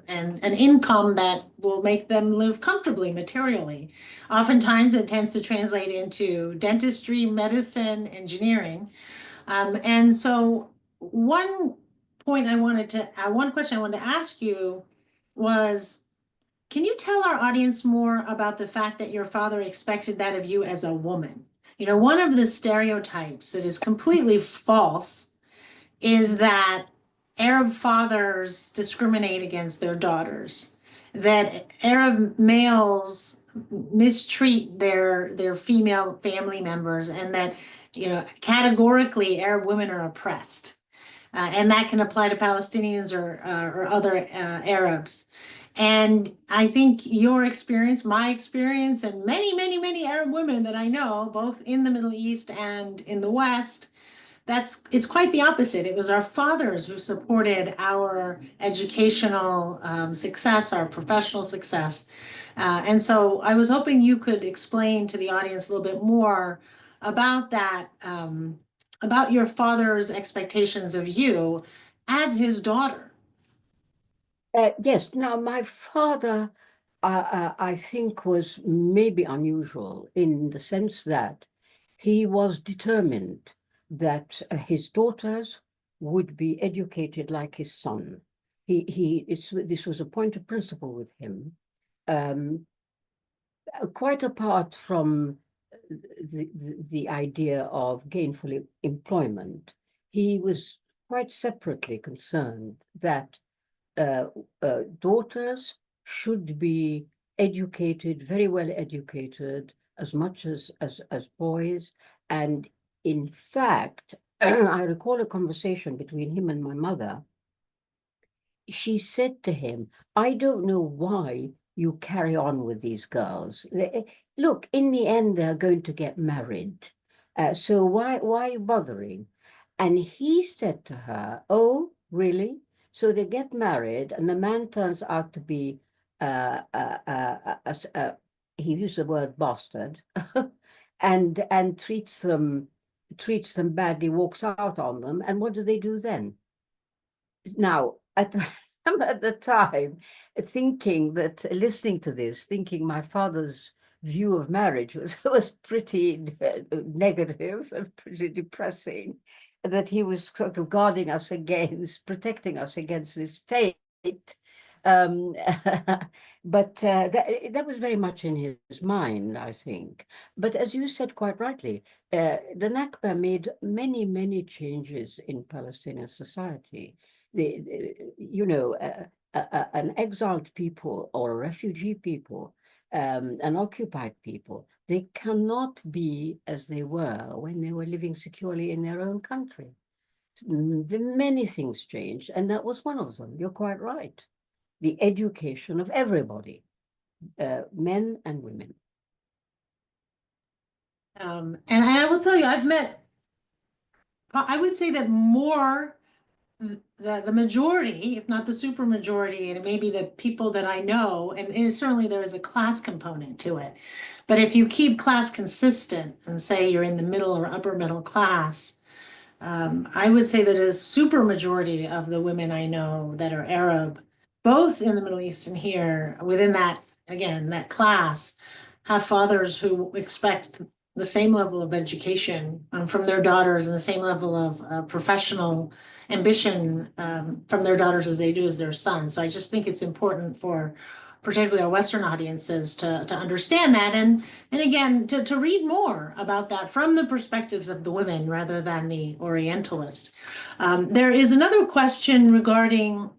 an income that will make them live comfortably materially. Oftentimes, it tends to translate into dentistry, medicine, engineering. And so one one question I wanted to ask you was, can you tell our audience more about the fact that your father expected that of you as a woman? One of the stereotypes that is completely false is that Arab fathers discriminate against their daughters, that Arab males mistreat their female family members, and that, categorically Arab women are oppressed. And that can apply to Palestinians or other Arabs. And I think your experience, my experience, and many, many, many Arab women that I know, both in the Middle East and in the West, it's quite the opposite. It was our fathers who supported our educational success, our professional success. And so I was hoping you could explain to the audience a little bit more about that, about your father's expectations of you as his daughter. Yes. Now, my father, I think, was maybe unusual in the sense that he was determined that his daughters would be educated like his son. This was a point of principle with him. Quite apart from the idea of gainful employment, he was quite separately concerned that daughters should be educated, very well educated, as much as boys. And in fact, I recall a conversation between him and my mother. She said to him, I don't know why you carry on with these girls. Look, in the end, they're going to get married. So why are you bothering? And he said to her, oh, really? So they get married, and the man turns out to be, he used the word bastard, and treats them badly, walks out on them. And what do they do then? Now, at the time, listening to this, thinking my father's view of marriage was pretty negative and pretty depressing, that he was sort of guarding us against, protecting us against this fate. But that was very much in his mind, I think. But as you said quite rightly, the Nakba made many, many changes in Palestinian society. An exiled people or a refugee people, an occupied people, they cannot be as they were when they were living securely in their own country. Many things changed, and that was one of them. You're quite right. The education of everybody, men and women. And I will tell you, I would say that more, the majority, if not the super majority, and maybe the people that I know, and certainly there is a class component to it. But if you keep class consistent and say you're in the middle or upper middle class, I would say that a super majority of the women I know that are Arab, both in the Middle East and here, within that, again, that class, have fathers who expect the same level of education from their daughters and the same level of professional ambition from their daughters as they do as their sons. So I just think it's important for particularly our Western audiences to understand that and again to read more about that from the perspectives of the women rather than the Orientalist. There is another question regarding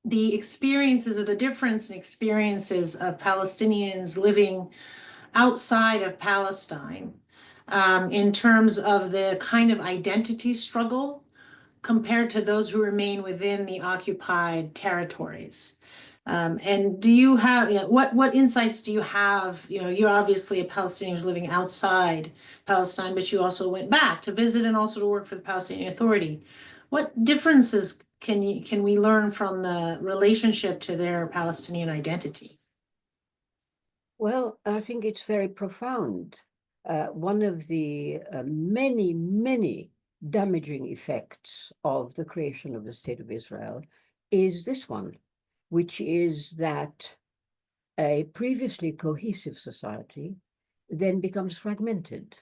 the experiences or the difference in experiences of Palestinians living outside of Palestine in terms of the kind of identity struggle compared to those who remain within the occupied territories. And do you have, what insights do you have? You're obviously a Palestinian who's living outside Palestine, but you also went back to visit and also to work for the Palestinian Authority. What differences can we learn from the relationship to their Palestinian identity? Well, I think it's very profound. One of the many, many damaging effects of the creation of the State of Israel is this one, which is that a previously cohesive society then becomes fragmented.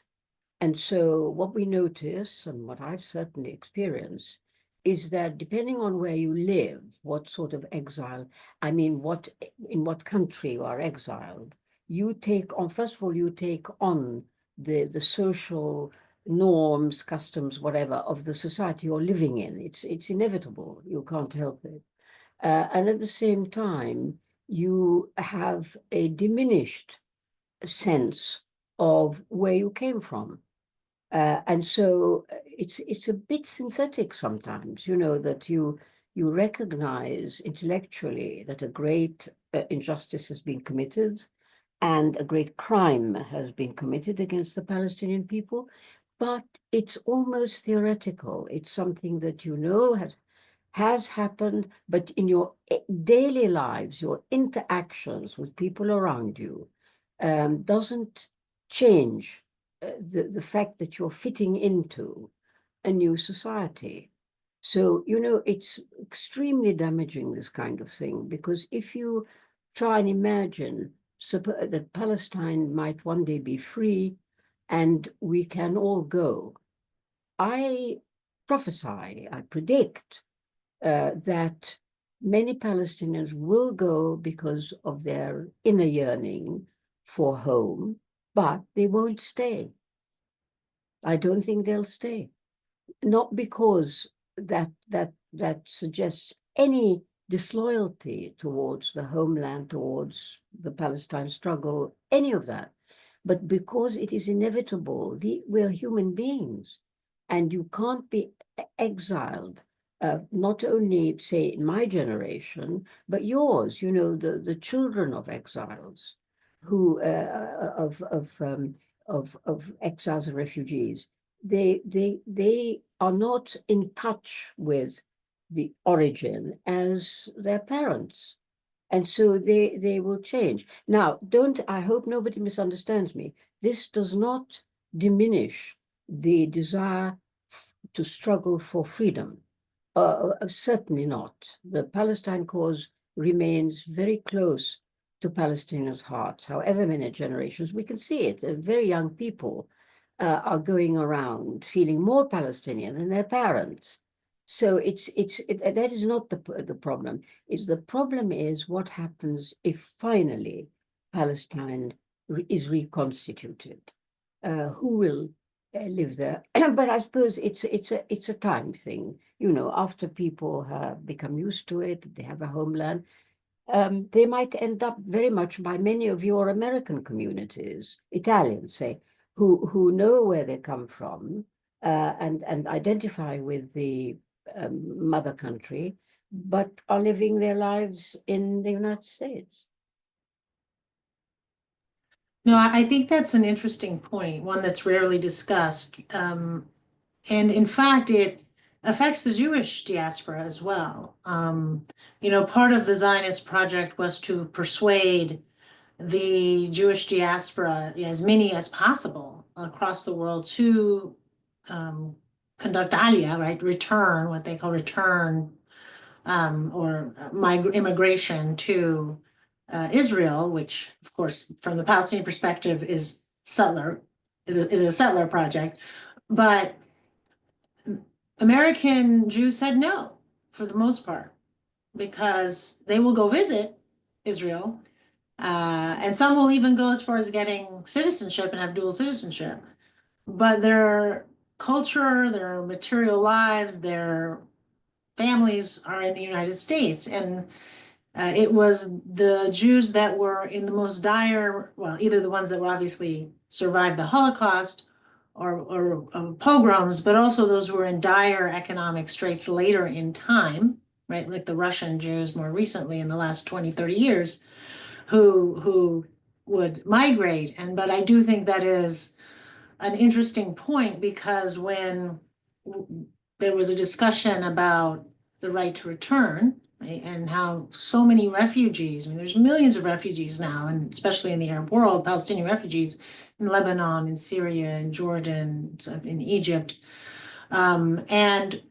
And so what we notice, and what I've certainly experienced, is that depending on where you live, what sort of exile, in what country you are exiled, you take on, first of all, you take on the social norms, customs, whatever, of the society you're living in. It's inevitable. You can't help it. And at the same time, you have a diminished sense of where you came from. And so it's a bit synthetic sometimes, that you recognize intellectually that a great injustice has been committed and a great crime has been committed against the Palestinian people, but it's almost theoretical. It's something that has happened, but in your daily lives, your interactions with people around you, doesn't change the fact that you're fitting into a new society. So, it's extremely damaging, this kind of thing, because if you try and imagine that Palestine might one day be free and we can all go, I prophesy, I predict that many Palestinians will go because of their inner yearning for home, but they won't stay. I don't think they'll stay. Not because that suggests any disloyalty towards the homeland, towards the Palestine struggle, any of that, but because it is inevitable. We're human beings, and you can't be exiled. Not only, say, in my generation, but yours. The children of exiles, who of exiles and refugees. They are not in touch with the origin as their parents. And so they will change. Now, I hope nobody misunderstands me. This does not diminish the desire to struggle for freedom. Certainly not. The Palestine cause remains very close to Palestinians' hearts, however many generations. We can see it. Very young people are going around feeling more Palestinian than their parents. So that is not the problem. The problem is what happens if finally Palestine is reconstituted. Who will live there? But I suppose it's a time thing. You know, after people have become used to it, they have a homeland. They might end up very much by many of your American communities, Italians, say, who know where they come from and identify with the mother country, but are living their lives in the United States. No, I think that's an interesting point, one that's rarely discussed. And in fact, it affects the Jewish diaspora as well. Part of the Zionist project was to persuade the Jewish diaspora, as many as possible across the world, to conduct aliyah, right? Return, what they call return, or immigration to Israel, which, of course, from the Palestinian perspective, is a settler project. But American Jews said no for the most part, because they will go visit Israel, and some will even go as far as getting citizenship and have dual citizenship. But their culture, their material lives, their families are in the United States. And it was the Jews that were in the most dire, well, either the ones that were obviously survived the Holocaust or pogroms, but also those who were in dire economic straits later in time, right? Like the Russian Jews more recently in the last 20, 30 years, who would migrate. But I do think that is an interesting point, because when there was a discussion about the right to return, right, and how so many refugees, I mean, there's millions of refugees now, and especially in the Arab world, Palestinian refugees in Lebanon, in Syria, in Jordan, in Egypt. And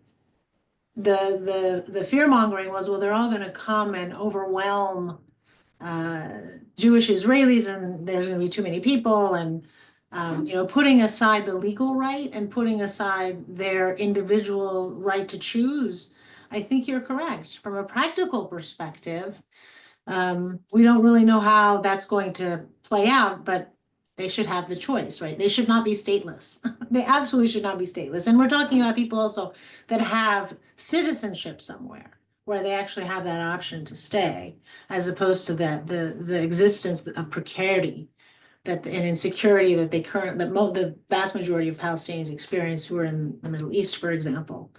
the fear mongering was, well, they're all going to come and overwhelm Jewish Israelis, and there's going to be too many people, and putting aside the legal right and putting aside their individual right to choose. I think you're correct. From a practical perspective, we don't really know how that's going to play out, but they should have the choice, right? They should not be stateless. They absolutely should not be stateless. And we're talking about people also that have citizenship somewhere, where they actually have that option to stay, as opposed to the existence of precarity and insecurity that the vast majority of Palestinians experience who are in the Middle East, for example.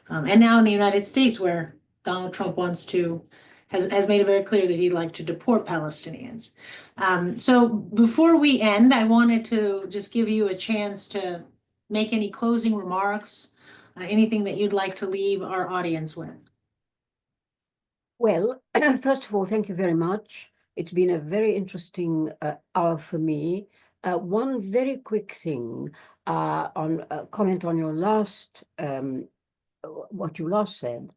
And now in the United States, where Donald Trump has made it very clear that he'd like to deport Palestinians. So before we end, I wanted to just give you a chance to make any closing remarks, anything that you'd like to leave our audience with. Well, first of all, thank you very much. It's been a very interesting hour for me. One very quick thing on comment on your last what you last said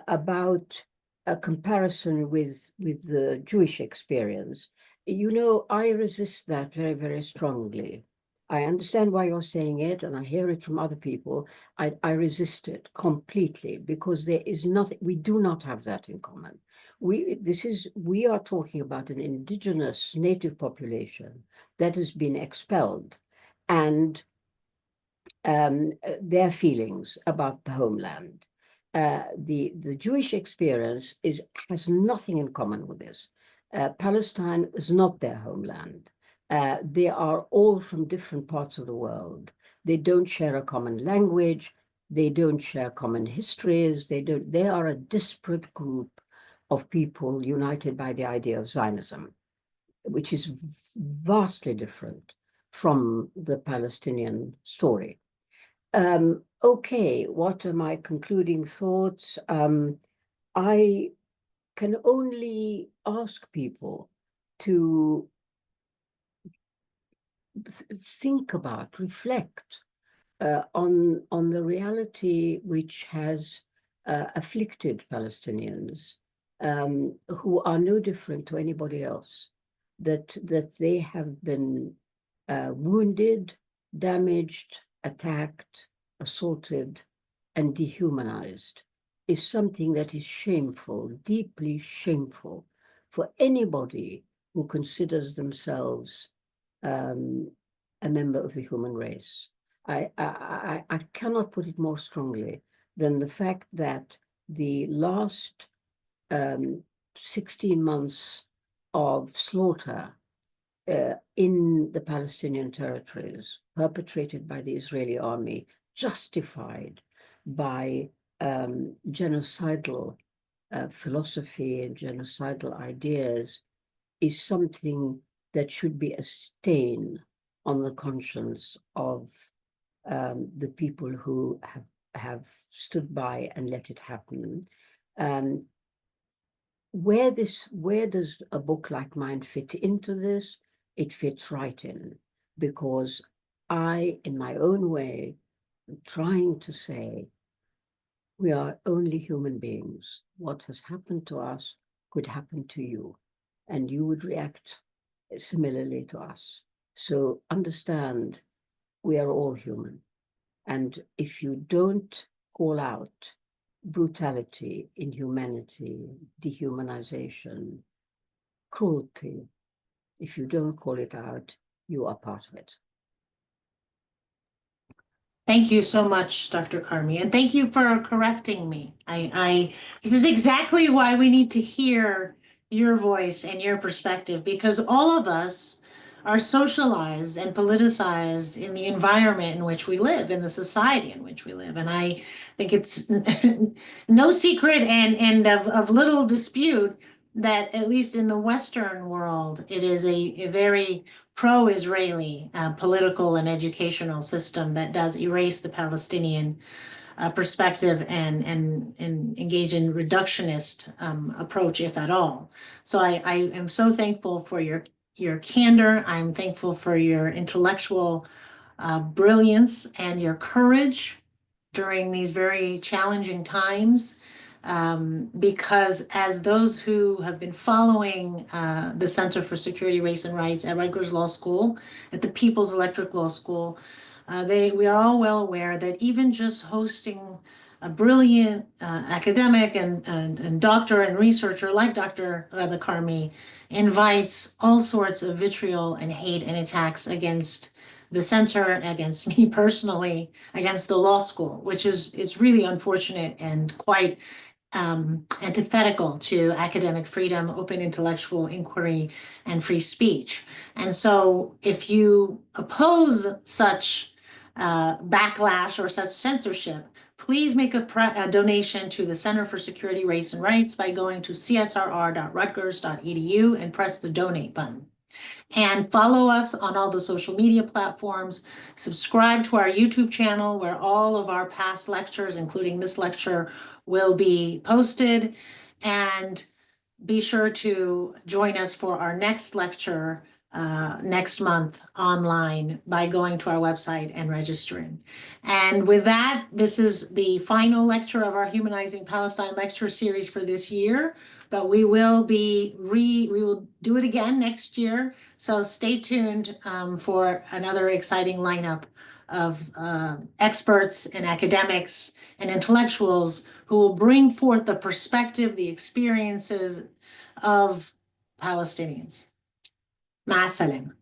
about a comparison with the Jewish experience. You know, I resist that very, very strongly. I understand why you're saying it, and I hear it from other people. I resist it completely, because there is nothing, we do not have that in common. We are talking about an indigenous native population that has been expelled, and their feelings about the homeland. The Jewish experience has nothing in common with this. Palestine is not their homeland. They are all from different parts of the world. They don't share a common language. They don't share common histories. They are a disparate group of people united by the idea of Zionism, which is vastly different from the Palestinian story. Okay, what are my concluding thoughts? I can only ask people to think about, reflect on the reality which has afflicted Palestinians, who are no different to anybody else, that they have been wounded, damaged, attacked, assaulted, and dehumanized is something that is shameful, deeply shameful for anybody who considers themselves a member of the human race. I cannot put it more strongly than the fact that the last 16 months of slaughter in the Palestinian territories perpetrated by the Israeli army, justified by genocidal philosophy and genocidal ideas, is something that should be a stain on the conscience of the people who have stood by and let it happen. Where does a book like mine fit into this? It fits right in, because I, in my own way, am trying to say we are only human beings. What has happened to us could happen to you, and you would react similarly to us. So understand we are all human. And if you don't call out brutality, inhumanity, dehumanization, cruelty, if you don't call it out, you are part of it. Thank you so much, Dr. Karmi, and thank you for correcting me. This is exactly why we need to hear your voice and your perspective, because all of us are socialized and politicized in the environment in which we live, in the society in which we live. And I think it's no secret and of little dispute that, at least in the Western world, it is a very pro-Israeli political and educational system that does erase the Palestinian perspective and engage in reductionist approach, if at all. So I am so thankful for your candor. I'm thankful for your intellectual brilliance and your courage during these very challenging times. Because as those who have been following the Center for Security, Race, and Rights at Rutgers Law School, at the People's Electric Law School, we are all well aware that even just hosting a brilliant academic and doctor and researcher like Dr. Ghada Karmi invites all sorts of vitriol and hate and attacks against the center, against me personally, against the law school, which is really unfortunate and quite antithetical to academic freedom, open intellectual inquiry, and free speech. And so if you oppose such backlash or such censorship, please make a donation to the Center for Security, Race, and Rights by going to csrr.rutgers.edu and press the donate button. And follow us on all the social media platforms. Subscribe to our YouTube channel, where all of our past lectures, including this lecture, will be posted. And be sure to join us for our next lecture next month online by going to our website and registering. And with that, this is the final lecture of our Humanizing Palestine lecture series for this year. But we will do it again next year. So stay tuned for another exciting lineup of experts and academics and intellectuals who will bring forth the perspective, the experiences of Palestinians. Ma salam.